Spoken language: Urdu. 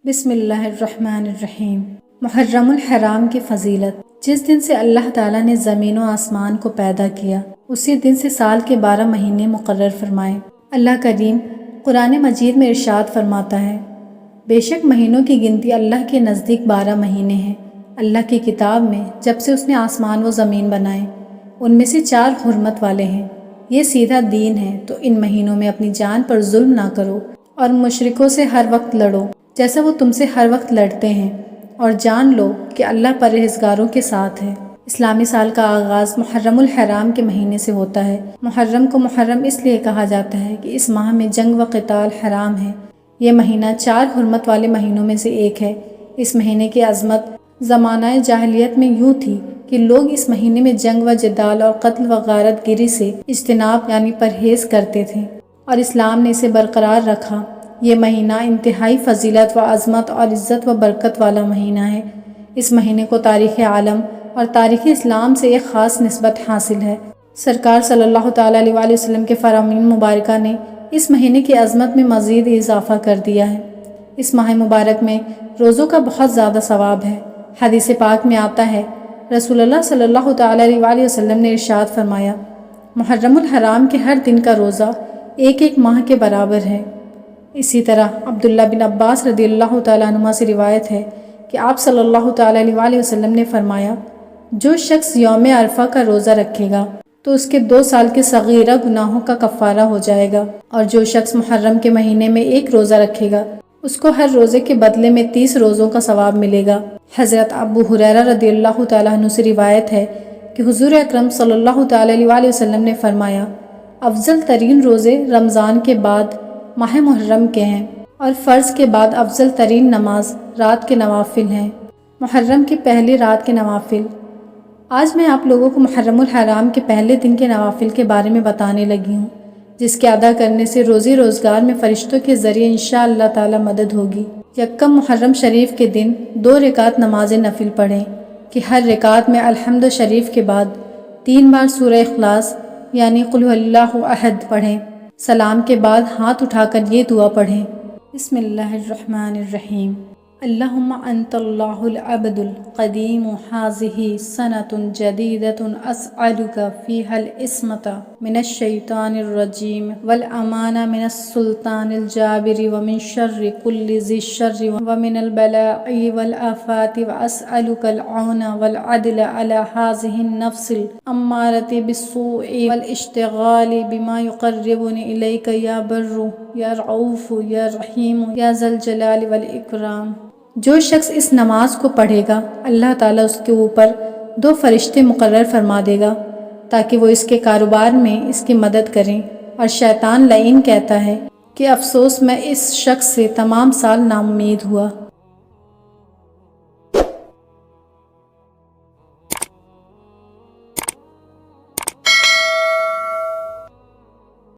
بسم اللہ الرحمن الرحیم۔ محرم الحرام کی فضیلت۔ جس دن سے اللہ تعالیٰ نے زمین و آسمان کو پیدا کیا اسی دن سے سال کے 12 مہینے مقرر فرمائے۔ اللہ کریم قرآن مجید میں ارشاد فرماتا ہے، بے شک مہینوں کی گنتی اللہ کے نزدیک 12 مہینے ہیں۔ اللہ کی کتاب میں جب سے اس نے آسمان و زمین بنائے ان میں سے 4 حرمت والے ہیں۔ یہ سیدھا دین ہے، تو ان مہینوں میں اپنی جان پر ظلم نہ کرو اور مشرکوں سے ہر وقت لڑو جیسا وہ تم سے ہر وقت لڑتے ہیں، اور جان لو کہ اللہ پرہیزگاروں کے ساتھ ہے۔ اسلامی سال کا آغاز محرم الحرام کے مہینے سے ہوتا ہے۔ محرم کو محرم اس لیے کہا جاتا ہے کہ اس ماہ میں جنگ و قتال حرام ہے۔ یہ مہینہ 4 حرمت والے مہینوں میں سے ایک ہے۔ اس مہینے کی عظمت زمانہ جاہلیت میں یوں تھی کہ لوگ اس مہینے میں جنگ و جدال اور قتل و غارت گری سے اجتناب یعنی پرہیز کرتے تھے، اور اسلام نے اسے برقرار رکھا۔ یہ مہینہ انتہائی فضیلت و عظمت اور عزت و برکت والا مہینہ ہے۔ اس مہینے کو تاریخ عالم اور تاریخ اسلام سے ایک خاص نسبت حاصل ہے۔ سرکار صلی اللہ تعالیٰ علیہ وآلہ وسلم کے فرامین مبارکہ نے اس مہینے کی عظمت میں مزید اضافہ کر دیا ہے۔ اس ماہ مبارک میں روزوں کا بہت زیادہ ثواب ہے۔ حدیث پاک میں آتا ہے، رسول اللہ صلی اللہ تعالیٰ علیہ وآلہ وسلم نے ارشاد فرمایا، محرم الحرام کے ہر دن کا روزہ ایک ماہ کے برابر ہے۔ اسی طرح عبداللہ بن عباس رضی اللہ تعالیٰ عنہ سے روایت ہے کہ آپ صلی اللہ تعالیٰ علیہ وآلہ وسلم نے فرمایا، جو شخص یوم عرفہ کا روزہ رکھے گا تو اس کے 2 سال کے صغیرہ گناہوں کا کفارہ ہو جائے گا، اور جو شخص محرم کے مہینے میں 1 روزہ رکھے گا اس کو ہر روزے کے بدلے میں 30 روزوں کا ثواب ملے گا۔ حضرت ابو ہریرہ رضی اللہ تعالیٰ عنہ سے روایت ہے کہ حضور اکرم صلی اللہ تعالیٰ علیہ وآلہ وسلم نے فرمایا، افضل ترین روزے رمضان کے بعد ماہ محرم کے ہیں، اور فرض کے بعد افضل ترین نماز رات کے نوافل ہیں، محرم کی پہلی رات کے نوافل۔ آج میں آپ لوگوں کو محرم الحرام کے پہلے دن کے نوافل کے بارے میں بتانے لگی ہوں، جس کے ادا کرنے سے روزی روزگار میں فرشتوں کے ذریعے انشاءاللہ تعالی مدد ہوگی۔ یکم محرم شریف کے دن 2 رکعت نماز نفل پڑھیں کہ ہر رکعت میں الحمد شریف کے بعد 3 بار سورہ اخلاص یعنی قل هو اللہ احد پڑھیں۔ سلام کے بعد ہاتھ اٹھا کر یہ دعا پڑھیں، بسم اللہ الرحمن الرحیم، اللہم انت اللہ العبد القدیم ھذہ سنۃ جدیدۃ اسألک فیہا العصمۃ من الشیطان الرجیم والامان من السلطان الجابر ومن شر کل ذی الشر ومن البلاء والآفات واسألک العون والعدل علی ھذہ النفس الامارۃ بالسوء والاشتغال بما یقربنی الیک یا بر یا رؤوف یا رحیم یا ذا الجلال والاکرام۔ جو شخص اس نماز کو پڑھے گا اللہ تعالیٰ اس کے اوپر 2 فرشتے مقرر فرما دے گا تاکہ وہ اس کے کاروبار میں اس کی مدد کریں، اور شیطان لعین کہتا ہے کہ افسوس میں اس شخص سے تمام سال نا امید ہوا۔